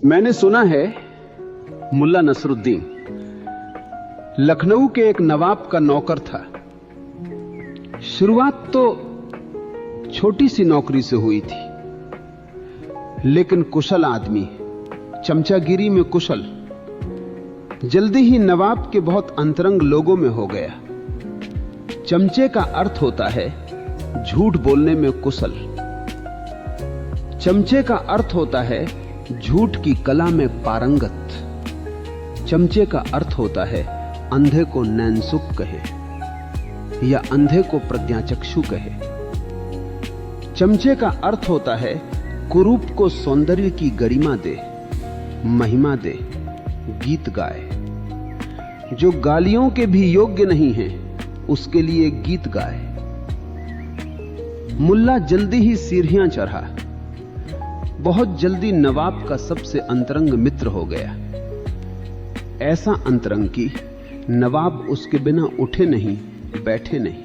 मैंने सुना है मुल्ला नसरुद्दीन लखनऊ के एक नवाब का नौकर था। शुरुआत तो छोटी सी नौकरी से हुई थी, लेकिन कुशल आदमी, चमचागिरी में कुशल, जल्दी ही नवाब के बहुत अंतरंग लोगों में हो गया। चमचे का अर्थ होता है झूठ बोलने में कुशल। चमचे का अर्थ होता है झूठ की कला में पारंगत। चमचे का अर्थ होता है अंधे को नैनसुख कहे या अंधे को प्रज्ञाचक्षु कहे। चमचे का अर्थ होता है कुरूप को सौंदर्य की गरिमा दे, महिमा दे, गीत गाए। जो गालियों के भी योग्य नहीं है उसके लिए गीत गाए। मुल्ला जल्दी ही सीढ़ियां चढ़ा, बहुत जल्दी नवाब का सबसे अंतरंग मित्र हो गया। ऐसा अंतरंग कि नवाब उसके बिना उठे नहीं, बैठे नहीं।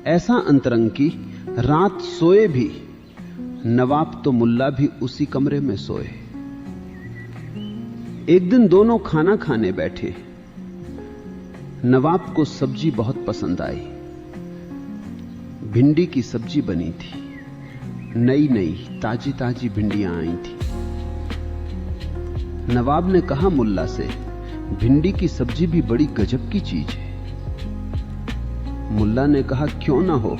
ऐसा अंतरंग कि रात सोए भी नवाब तो मुल्ला भी उसी कमरे में सोए। एक दिन दोनों खाना खाने बैठे। नवाब को सब्जी बहुत पसंद आई। भिंडी की सब्जी बनी थी, नई नई ताजी ताजी भिंडियां आई थी। नवाब ने कहा मुल्ला से, भिंडी की सब्जी भी बड़ी गजब की चीज है। मुल्ला ने कहा, क्यों ना हो।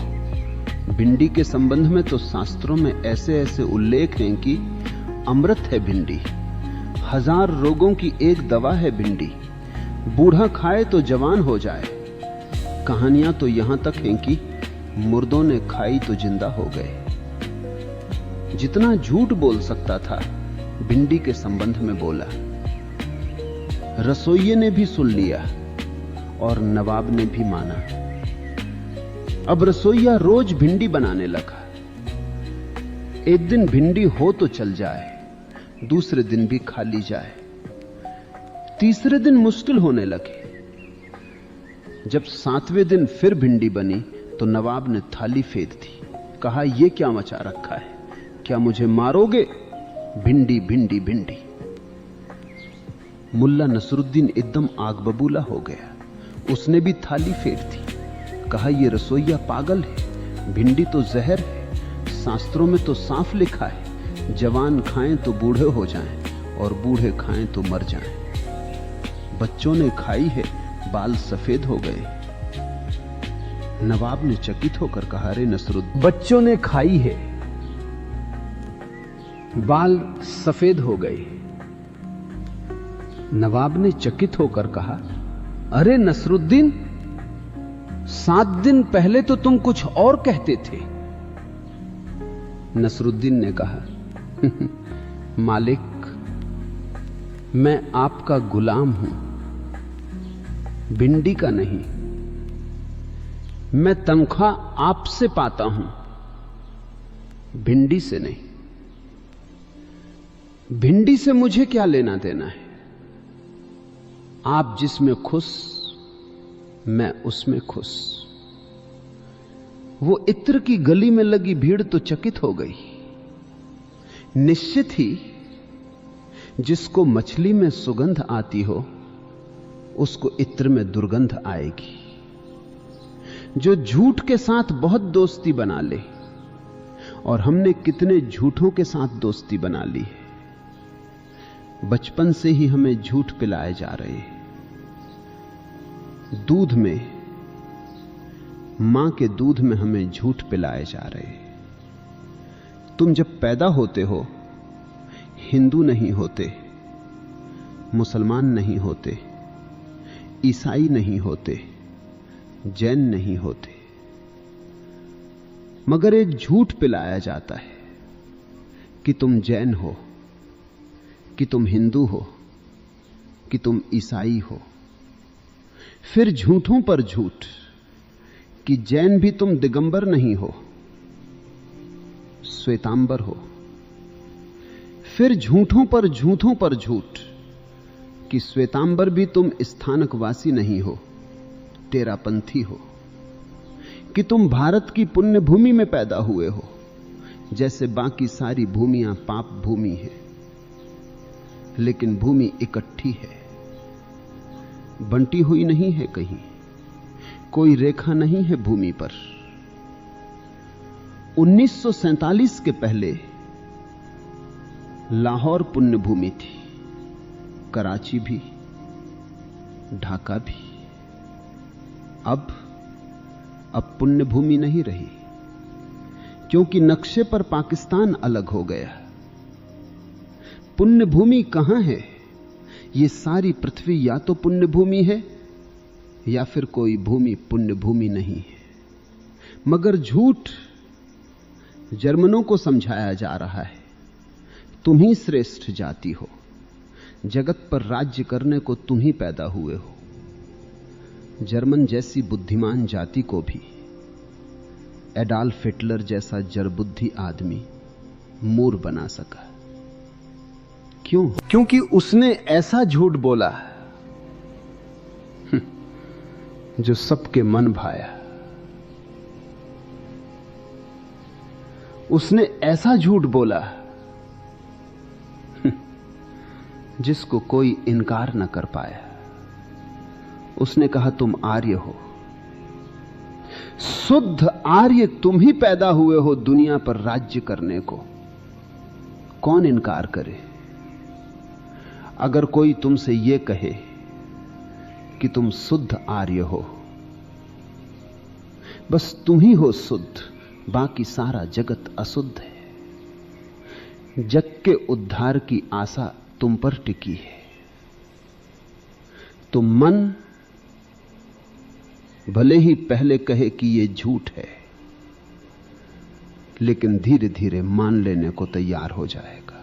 भिंडी के संबंध में तो शास्त्रों में ऐसे ऐसे उल्लेख हैं कि अमृत है भिंडी, 1000 रोगों की एक दवा है भिंडी, बूढ़ा खाए तो जवान हो जाए। कहानियां तो यहां तक हैं कि मुर्दों ने खाई तो जिंदा हो गए। जितना झूठ बोल सकता था भिंडी के संबंध में बोला। रसोइये ने भी सुन लिया और नवाब ने भी माना। अब रसोइया रोज भिंडी बनाने लगा। एक दिन भिंडी हो तो चल जाए, दूसरे दिन भी खा ली जाए, तीसरे दिन मुश्किल होने लगे। जब 7वें दिन फिर भिंडी बनी तो नवाब ने थाली फेंक दी। कहा, यह क्या मचा रखा है, क्या मुझे मारोगे? भिंडी भिंडी भिंडी। मुल्ला नसरुद्दीन एकदम आग बबूला हो गया। उसने भी थाली फेंक दी। कहा, यह रसोइया पागल है, भिंडी तो जहर है। शास्त्रों में तो साफ लिखा है, जवान खाएं तो बूढ़े हो जाएं और बूढ़े खाएं तो मर जाएं। बच्चों ने खाई है, बाल सफेद हो गए। नवाब ने चकित होकर कहा, अरे नसरुद्दीन, बच्चों ने खाई है, बाल सफेद हो गए। नवाब ने चकित होकर कहा, अरे नसरुद्दीन, 7 दिन पहले तो तुम कुछ और कहते थे। नसरुद्दीन ने कहा, मालिक, मैं आपका गुलाम हूं, भिंडी का नहीं। मैं तनख्वाह आपसे पाता हूं, भिंडी से नहीं। भिंडी से मुझे क्या लेना देना है? आप जिसमें खुश, मैं उसमें खुश। वो इत्र की गली में लगी भीड़ तो चकित हो गई। निश्चित ही जिसको मछली में सुगंध आती हो उसको इत्र में दुर्गंध आएगी। जो झूठ के साथ बहुत दोस्ती बना ले, और हमने कितने झूठों के साथ दोस्ती बना ली है। बचपन से ही हमें झूठ पिलाए जा रहे हैं। दूध में, मां के दूध में हमें झूठ पिलाए जा रहे हैं। तुम जब पैदा होते हो हिंदू नहीं होते, मुसलमान नहीं होते, ईसाई नहीं होते, जैन नहीं होते, मगर एक झूठ पिलाया जाता है कि तुम जैन हो, कि तुम हिंदू हो, कि तुम ईसाई हो। फिर झूठों पर झूठ कि जैन भी तुम दिगंबर नहीं हो, श्वेतांबर हो। फिर झूठों पर झूठ कि श्वेतांबर भी तुम स्थानकवासी नहीं हो, तेरापंथी हो। कि तुम भारत की पुण्य भूमि में पैदा हुए हो, जैसे बाकी सारी भूमियां पाप भूमि है। लेकिन भूमि इकट्ठी है, बंटी हुई नहीं है कहीं, कोई रेखा नहीं है भूमि पर। 1947 के पहले लाहौर पुण्य भूमि थी, कराची भी, ढाका भी। अब पुण्य भूमि नहीं रही, क्योंकि नक्शे पर पाकिस्तान अलग हो गया। पुण्य भूमि कहां है? ये सारी पृथ्वी या तो पुण्य भूमि है या फिर कोई भूमि पुण्य भूमि नहीं है। मगर झूठ जर्मनों को समझाया जा रहा है, तुम ही श्रेष्ठ जाति हो, जगत पर राज्य करने को तुम ही पैदा हुए हो। जर्मन जैसी बुद्धिमान जाति को भी एडॉल्फ हिटलर जैसा जड़बुद्धि आदमी मूर बना सका। क्यों? क्योंकि उसने ऐसा झूठ बोला जो सबके मन भाया। उसने ऐसा झूठ बोला जिसको कोई इनकार न कर पाया। उसने कहा तुम आर्य हो, शुद्ध आर्य तुम ही पैदा हुए हो दुनिया पर राज्य करने को। कौन इनकार करे? अगर कोई तुमसे यह कहे कि तुम शुद्ध आर्य हो, बस तुम ही हो शुद्ध, बाकी सारा जगत अशुद्ध है। जग के उद्धार की आशा तुम पर टिकी है। तो मन भले ही पहले कहे कि यह झूठ है, लेकिन धीरे धीरे मान लेने को तैयार हो जाएगा।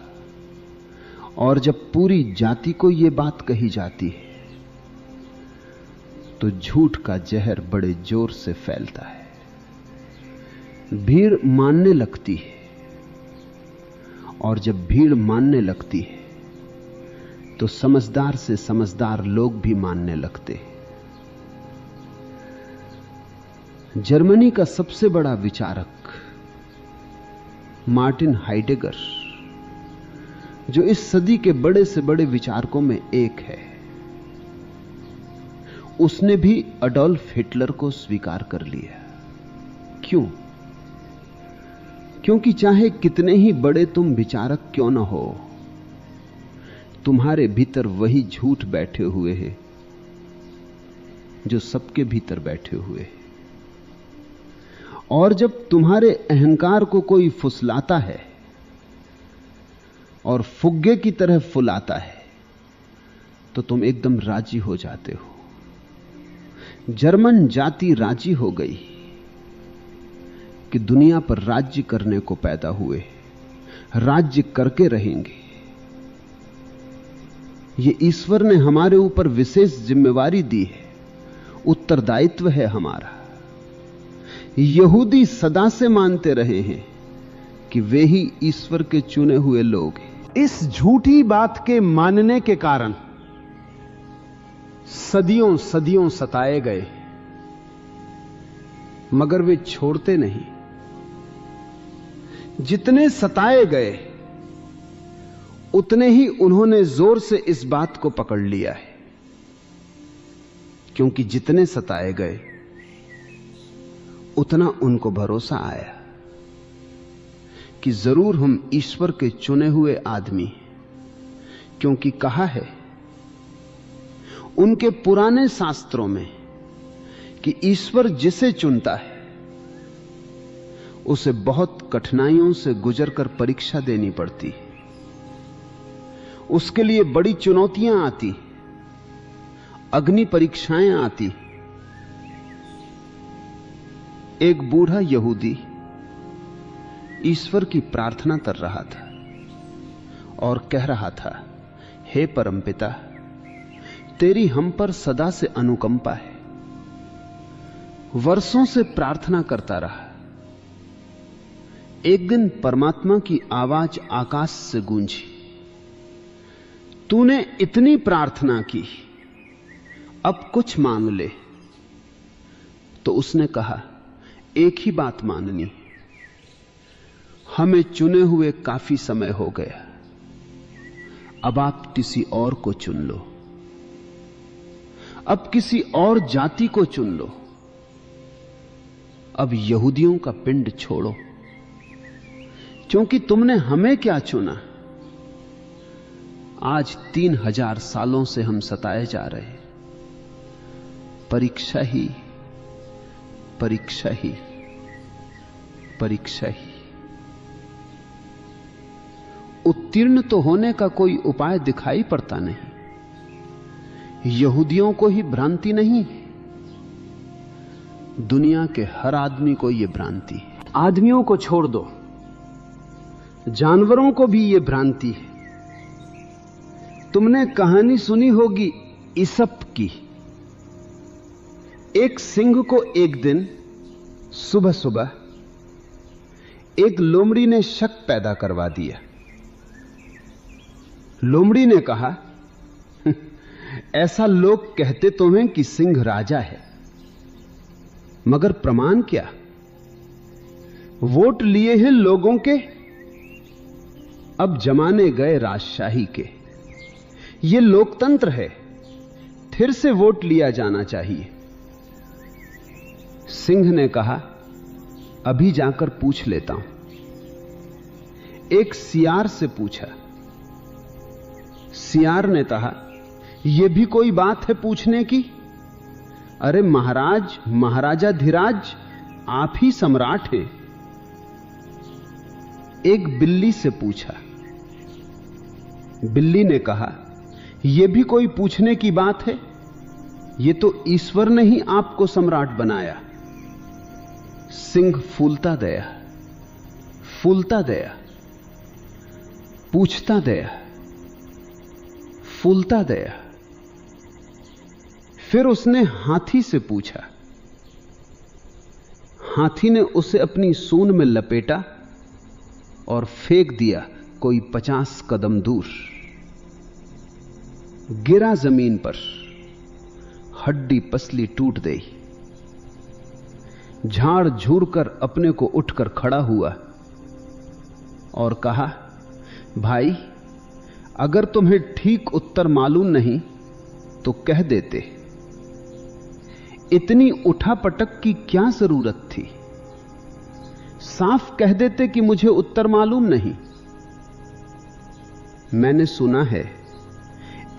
और जब पूरी जाति को यह बात कही जाती है तो झूठ का जहर बड़े जोर से फैलता है। भीड़ मानने लगती है, और जब भीड़ मानने लगती है तो समझदार से समझदार लोग भी मानने लगते हैं। जर्मनी का सबसे बड़ा विचारक मार्टिन हाइडेगर, जो इस सदी के बड़े से बड़े विचारकों में एक है, उसने भी एडॉल्फ हिटलर को स्वीकार कर लिया। क्यों? क्योंकि चाहे कितने ही बड़े तुम विचारक क्यों न हो, तुम्हारे भीतर वही झूठ बैठे हुए हैं जो सबके भीतर बैठे हुए हैं। और जब तुम्हारे अहंकार को कोई फुसलाता है और फुग्गे की तरह फुलाता है तो तुम एकदम राजी हो जाते हो। जर्मन जाति राजी हो गई कि दुनिया पर राज्य करने को पैदा हुए, राज्य करके रहेंगे। ये ईश्वर ने हमारे ऊपर विशेष जिम्मेवारी दी है, उत्तरदायित्व है हमारा। यहूदी सदा से मानते रहे हैं कि वे ही ईश्वर के चुने हुए लोग हैं। इस झूठी बात के मानने के कारण सदियों सदियों सताए गए, मगर वे छोड़ते नहीं। जितने सताए गए उतने ही उन्होंने जोर से इस बात को पकड़ लिया है, क्योंकि जितने सताए गए उतना उनको भरोसा आया कि जरूर हम ईश्वर के चुने हुए आदमी, क्योंकि कहा है उनके पुराने शास्त्रों में कि ईश्वर जिसे चुनता है उसे बहुत कठिनाइयों से गुजरकर परीक्षा देनी पड़ती है। उसके लिए बड़ी चुनौतियां आती, अग्नि परीक्षाएं आती। एक बूढ़ा यहूदी ईश्वर की प्रार्थना कर रहा था और कह रहा था, हे परमपिता, तेरी हम पर सदा से अनुकंपा है। वर्षों से प्रार्थना करता रहा। एक दिन परमात्मा की आवाज आकाश से गूंजी, तूने इतनी प्रार्थना की, अब कुछ मांग ले। तो उसने कहा, एक ही बात माननी, हमें चुने हुए काफी समय हो गया, अब आप किसी और को चुन लो, अब किसी और जाति को चुन लो, अब यहूदियों का पिंड छोड़ो, क्योंकि तुमने हमें क्या चुना। आज 3000 सालों से हम सताए जा रहे हैं। परीक्षा ही परीक्षा ही परीक्षा ही। उत्तीर्ण तो होने का कोई उपाय दिखाई पड़ता नहीं। यहूदियों को ही भ्रांति नहीं, दुनिया के हर आदमी को यह भ्रांति है। आदमियों को छोड़ दो, जानवरों को भी यह भ्रांति है। तुमने कहानी सुनी होगी ईसप की। एक सिंह को एक दिन सुबह सुबह एक लोमड़ी ने शक पैदा करवा दिया। लोमड़ी ने कहा, ऐसा लोग कहते तो हैं कि सिंह राजा है, मगर प्रमाण क्या? वोट लिए हैं लोगों के, अब जमाने गए राजशाही के। यह लोकतंत्र है, फिर से वोट लिया जाना चाहिए। सिंह ने कहा, अभी जाकर पूछ लेता हूं। एक सियार से पूछा। सियार ने कहा, यह भी कोई बात है पूछने की? अरे महाराज, महाराजा धीराज, आप ही सम्राट हैं। एक बिल्ली से पूछा। बिल्ली ने कहा, यह भी कोई पूछने की बात है? यह तो ईश्वर ने ही आपको सम्राट बनाया। सिंह फूलता गया, फूलता गया, पूछता गया, फूलता गया। फिर उसने हाथी से पूछा। हाथी ने उसे अपनी सूंड में लपेटा और फेंक दिया कोई 50 कदम दूर। गिरा जमीन पर, हड्डी पसली टूट गई। झाड़ झूर कर अपने को उठकर खड़ा हुआ और कहा, भाई, अगर तुम्हें ठीक उत्तर मालूम नहीं तो कह देते। इतनी उठापटक की क्या जरूरत थी? साफ कह देते कि मुझे उत्तर मालूम नहीं। मैंने सुना है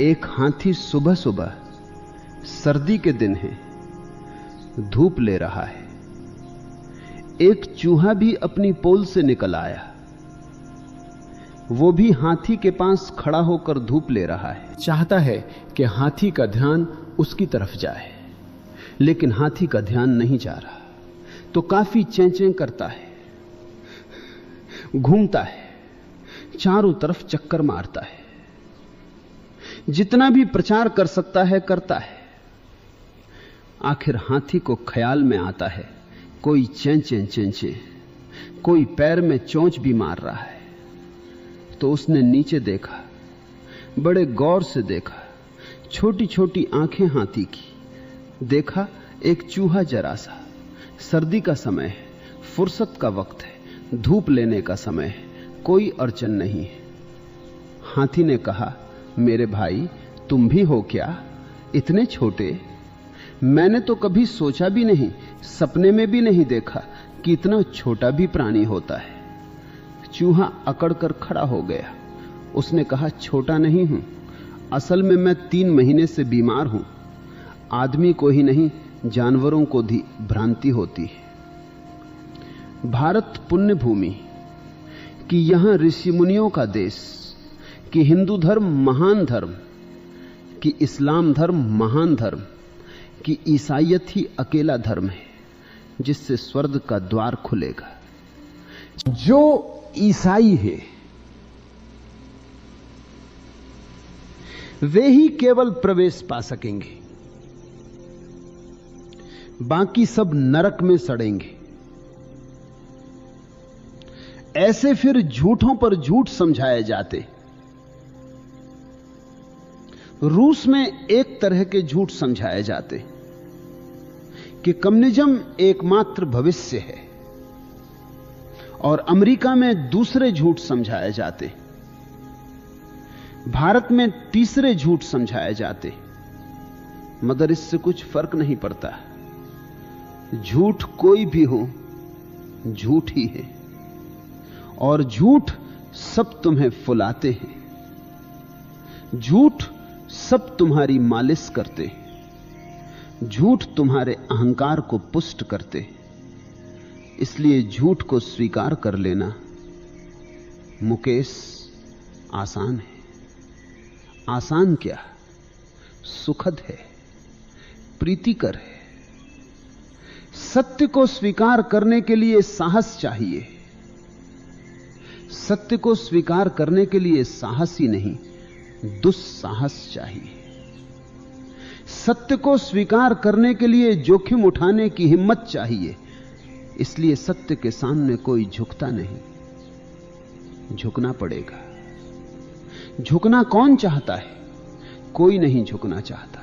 एक हाथी सुबह सुबह, सर्दी के दिन है, धूप ले रहा है। एक चूहा भी अपनी पोल से निकल आया, वो भी हाथी के पास खड़ा होकर धूप ले रहा है। चाहता है कि हाथी का ध्यान उसकी तरफ जाए, लेकिन हाथी का ध्यान नहीं जा रहा, तो काफी चें-चें करता है, घूमता है, चारों तरफ चक्कर मारता है, जितना भी प्रचार कर सकता है करता है। आखिर हाथी को ख्याल में आता है कोई चें-चें, कोई पैर में चोंच भी मार रहा है। तो उसने नीचे देखा, बड़े गौर से देखा, छोटी छोटी आंखें हाथी की। देखा एक चूहा जरा सा, सर्दी का समय है, फुर्सत का वक्त है, धूप लेने का समय है, कोई अड़चन नहीं है। हाथी ने कहा, मेरे भाई, तुम भी हो क्या इतने छोटे? मैंने तो कभी सोचा भी नहीं, सपने में भी नहीं देखा कि इतना छोटा भी प्राणी होता है। चूहा अकड़ कर खड़ा हो गया। उसने कहा, छोटा नहीं हूं, असल में मैं 3 महीने से बीमार हूं। आदमी को ही नहीं, जानवरों को भी भ्रांति होती है। भारत पुण्य भूमि, कि यहां ऋषि मुनियों का देश, कि हिंदू धर्म महान धर्म, कि इस्लाम धर्म महान धर्म, कि ईसाईयत ही अकेला धर्म है जिससे स्वर्ग का द्वार खुलेगा। जो ईसाई है वे ही केवल प्रवेश पा सकेंगे, बाकी सब नरक में सड़ेंगे। ऐसे फिर झूठों पर झूठ समझाए जाते। रूस में एक तरह के झूठ समझाए जाते कि कम्युनिज्म एकमात्र भविष्य है, और अमेरिका में दूसरे झूठ समझाए जाते। भारत में तीसरे झूठ समझाए जाते, मगर इससे कुछ फर्क नहीं पड़ता। झूठ कोई भी हो, झूठ ही है, और झूठ सब तुम्हें फुलाते हैं, झूठ सब तुम्हारी मालिश करते, झूठ तुम्हारे अहंकार को पुष्ट करते। इसलिए झूठ को स्वीकार कर लेना मुकेश आसान है। आसान क्या, सुखद है, प्रीतिकर है। सत्य को स्वीकार करने के लिए साहस चाहिए। सत्य को स्वीकार करने के लिए साहस ही नहीं, दुस्साहस चाहिए। सत्य को स्वीकार करने के लिए जोखिम उठाने की हिम्मत चाहिए। इसलिए सत्य के सामने कोई झुकता नहीं, झुकना पड़ेगा। झुकना कौन चाहता है? कोई नहीं झुकना चाहता।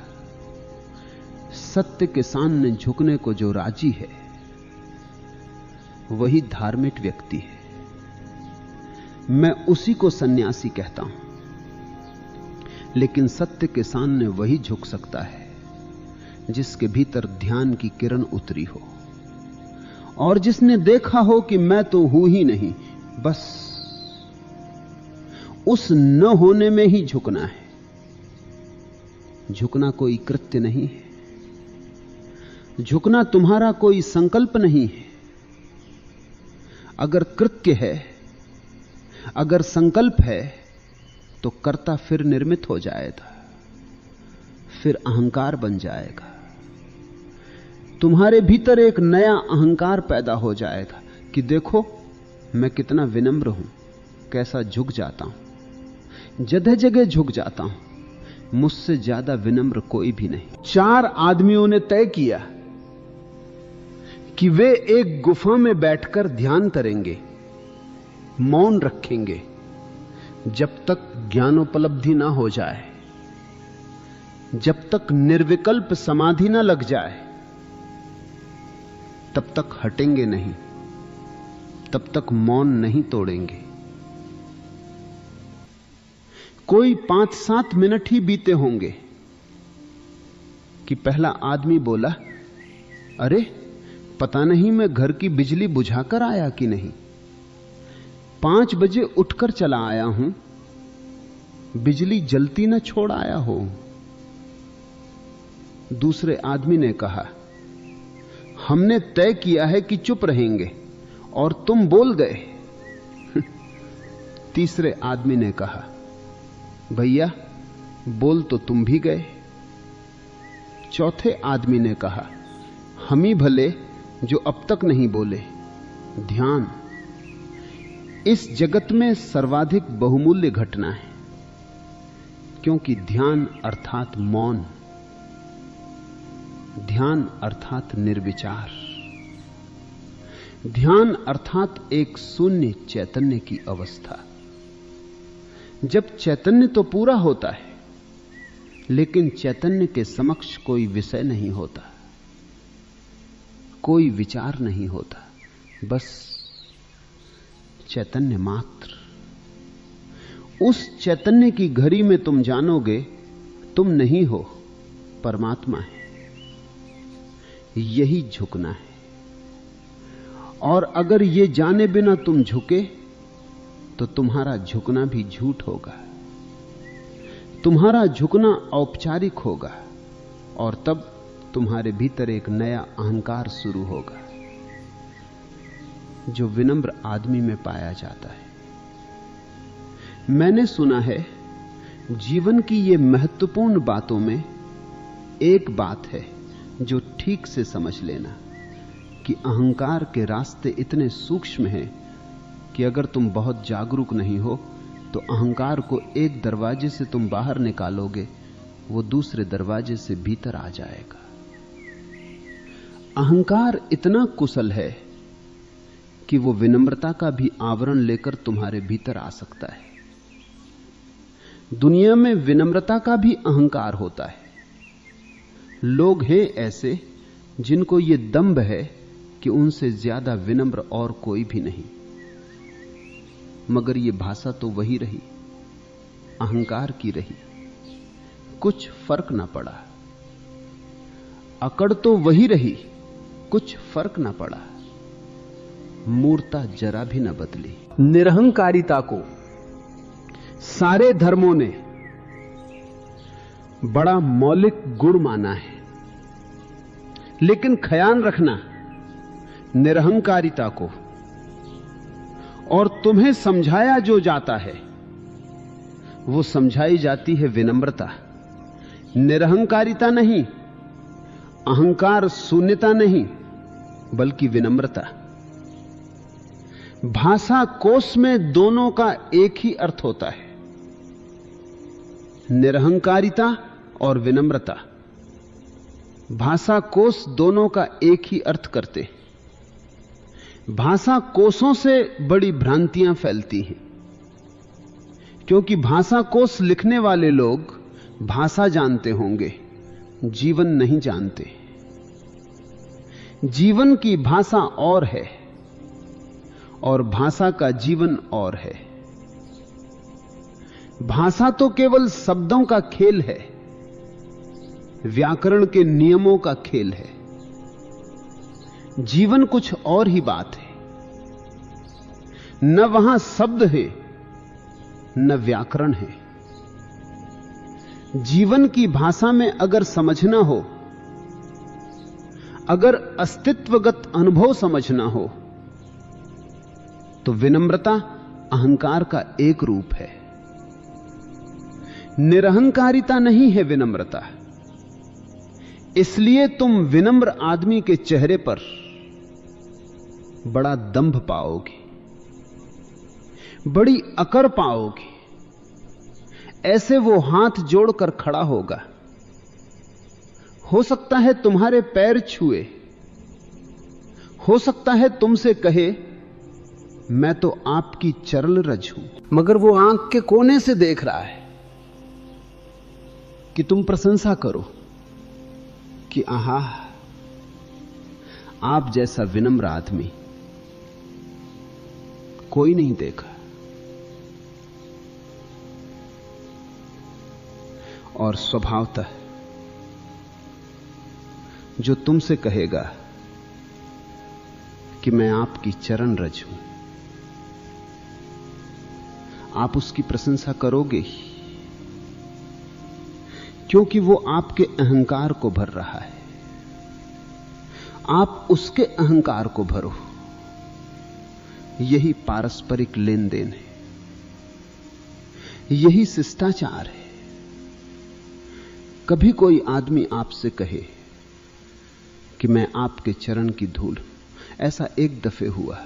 सत्य के सामने झुकने को जो राजी है वही धार्मिक व्यक्ति है। मैं उसी को सन्यासी कहता हूं। लेकिन सत्य के सामने वही झुक सकता है जिसके भीतर ध्यान की किरण उतरी हो और जिसने देखा हो कि मैं तो हूं ही नहीं, बस उस न होने में ही झुकना है। झुकना कोई कृत्य नहीं है, झुकना तुम्हारा कोई संकल्प नहीं है। अगर कृत्य है, अगर संकल्प है, तो कर्ता फिर निर्मित हो जाएगा, फिर अहंकार बन जाएगा। तुम्हारे भीतर एक नया अहंकार पैदा हो जाएगा कि देखो मैं कितना विनम्र हूं, कैसा झुक जाता हूं, जगह जगह झुक जाता हूं। मुझसे ज्यादा विनम्र कोई भी नहीं। 4 आदमियों ने तय किया कि वे एक गुफा में बैठकर ध्यान करेंगे, मौन रखेंगे जब तक ज्ञानोपलब्धि ना हो जाए, जब तक निर्विकल्प समाधि ना लग जाए, तब तक हटेंगे नहीं, तब तक मौन नहीं तोड़ेंगे। कोई 5-7 मिनट ही बीते होंगे कि पहला आदमी बोला, अरे पता नहीं मैं घर की बिजली बुझाकर आया कि नहीं, 5 बजे उठकर चला आया हूं, बिजली जलती न छोड़ आया हो। दूसरे आदमी ने कहा, हमने तय किया है कि चुप रहेंगे और तुम बोल गए। तीसरे आदमी ने कहा, भैया बोल तो तुम भी गए। चौथे आदमी ने कहा, हम ही भले जो अब तक नहीं बोले। ध्यान इस जगत में सर्वाधिक बहुमूल्य घटना है, क्योंकि ध्यान अर्थात मौन, ध्यान अर्थात निर्विचार, ध्यान अर्थात एक शून्य चैतन्य की अवस्था। जब चैतन्य तो पूरा होता है, लेकिन चैतन्य के समक्ष कोई विषय नहीं होता, कोई विचार नहीं होता, बस चैतन्य मात्र। उस चैतन्य की घड़ी में तुम जानोगे तुम नहीं हो, परमात्मा है। यही झुकना है। और अगर ये जाने बिना तुम झुके तो तुम्हारा झुकना भी झूठ होगा, तुम्हारा झुकना औपचारिक होगा, और तब तुम्हारे भीतर एक नया अहंकार शुरू होगा जो विनम्र आदमी में पाया जाता है। मैंने सुना है जीवन की ये महत्वपूर्ण बातों में एक बात है जो ठीक से समझ लेना, कि अहंकार के रास्ते इतने सूक्ष्म हैं कि अगर तुम बहुत जागरूक नहीं हो तो अहंकार को एक दरवाजे से तुम बाहर निकालोगे, वो दूसरे दरवाजे से भीतर आ जाएगा। अहंकार इतना कुशल है कि वो विनम्रता का भी आवरण लेकर तुम्हारे भीतर आ सकता है। दुनिया में विनम्रता का भी अहंकार होता है। लोग हैं ऐसे जिनको ये दंभ है कि उनसे ज्यादा विनम्र और कोई भी नहीं, मगर ये भाषा तो वही रही। अहंकार की रही, कुछ फर्क ना पड़ा। अकड़ तो वही रही, कुछ फर्क ना पड़ा। मूर्ता जरा भी न बदली। निरहंकारिता को सारे धर्मों ने बड़ा मौलिक गुण माना है, लेकिन ख्याल रखना, निरहंकारिता को और तुम्हें समझाया जो जाता है वो समझाई जाती है विनम्रता। निरहंकारिता नहीं, अहंकार शून्यता नहीं, बल्कि विनम्रता। भाषा कोश में दोनों का एक ही अर्थ होता है, निरहंकारिता और विनम्रता। भाषा कोश दोनों का एक ही अर्थ करते। भाषा कोशों से बड़ी भ्रांतियां फैलती हैं, क्योंकि भाषा कोश लिखने वाले लोग भाषा जानते होंगे, जीवन नहीं जानते। जीवन की भाषा और है और भाषा का जीवन और है। भाषा तो केवल शब्दों का खेल है, व्याकरण के नियमों का खेल है। जीवन कुछ और ही बात है। न वहां शब्द है, न व्याकरण है। जीवन की भाषा में अगर समझना हो, अगर अस्तित्वगत अनुभव समझना हो, तो विनम्रता अहंकार का एक रूप है। निरहंकारिता नहीं है विनम्रता। इसलिए तुम विनम्र आदमी के चेहरे पर बड़ा दंभ पाओगे, बड़ी अकड़ पाओगे। ऐसे वो हाथ जोड़कर खड़ा होगा, हो सकता है तुम्हारे पैर छुए, हो सकता है तुमसे कहे मैं तो आपकी चरण रज हूं, मगर वो आंख के कोने से देख रहा है कि तुम प्रशंसा करो कि आहा, आप जैसा विनम्र आदमी कोई नहीं देखा। और स्वभावतः जो तुमसे कहेगा कि मैं आपकी चरण रज हूं, आप उसकी प्रशंसा करोगे ही, क्योंकि वो आपके अहंकार को भर रहा है। आप उसके अहंकार को भरो। यही पारस्परिक लेन देन है, यही शिष्टाचार है। कभी कोई आदमी आपसे कहे कि मैं आपके चरण की धूल हूं। ऐसा एक दफे हुआ,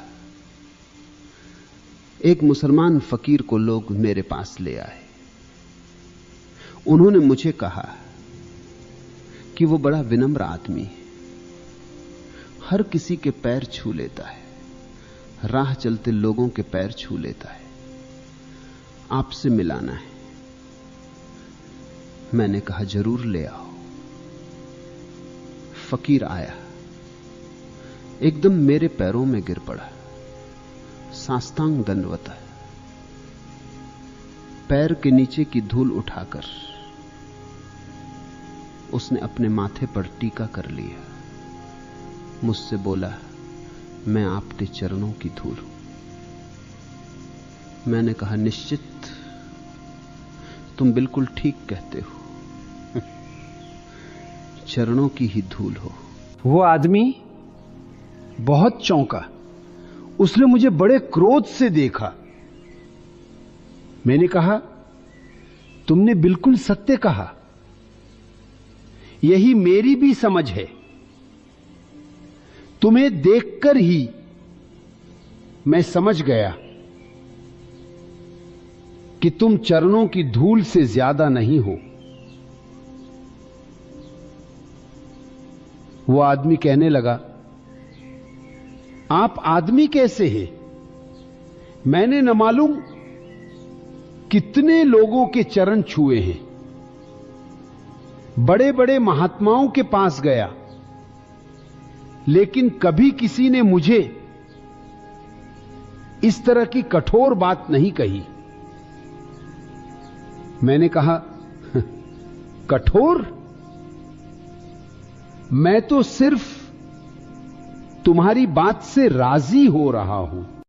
एक मुसलमान फकीर को लोग मेरे पास ले आए। उन्होंने मुझे कहा कि वो बड़ा विनम्र आदमी है, हर किसी के पैर छू लेता है, राह चलते लोगों के पैर छू लेता है, आपसे मिलाना है। मैंने कहा जरूर ले आओ। फकीर आया, एकदम मेरे पैरों में गिर पड़ा, साष्टांग दंडवत, पैर के नीचे की धूल उठाकर उसने अपने माथे पर टीका कर लिया। मुझसे बोला, मैं आपके चरणों की धूल हूं। मैंने कहा निश्चित, तुम बिल्कुल ठीक कहते हो, चरणों की ही धूल हो। वो आदमी बहुत चौंका, उसने मुझे बड़े क्रोध से देखा। मैंने कहा, तुमने बिल्कुल सत्य कहा, यही मेरी भी समझ है। तुम्हें देखकर ही मैं समझ गया कि तुम चरणों की धूल से ज्यादा नहीं हो। वो आदमी कहने लगा, आप आदमी कैसे हैं? मैंने न मालूम कितने लोगों के चरण छुए हैं, बड़े बड़े महात्माओं के पास गया, लेकिन कभी किसी ने मुझे इस तरह की कठोर बात नहीं कही। मैंने कहा, कठोर? मैं तो सिर्फ तुम्हारी बात से राजी हो रहा हूं।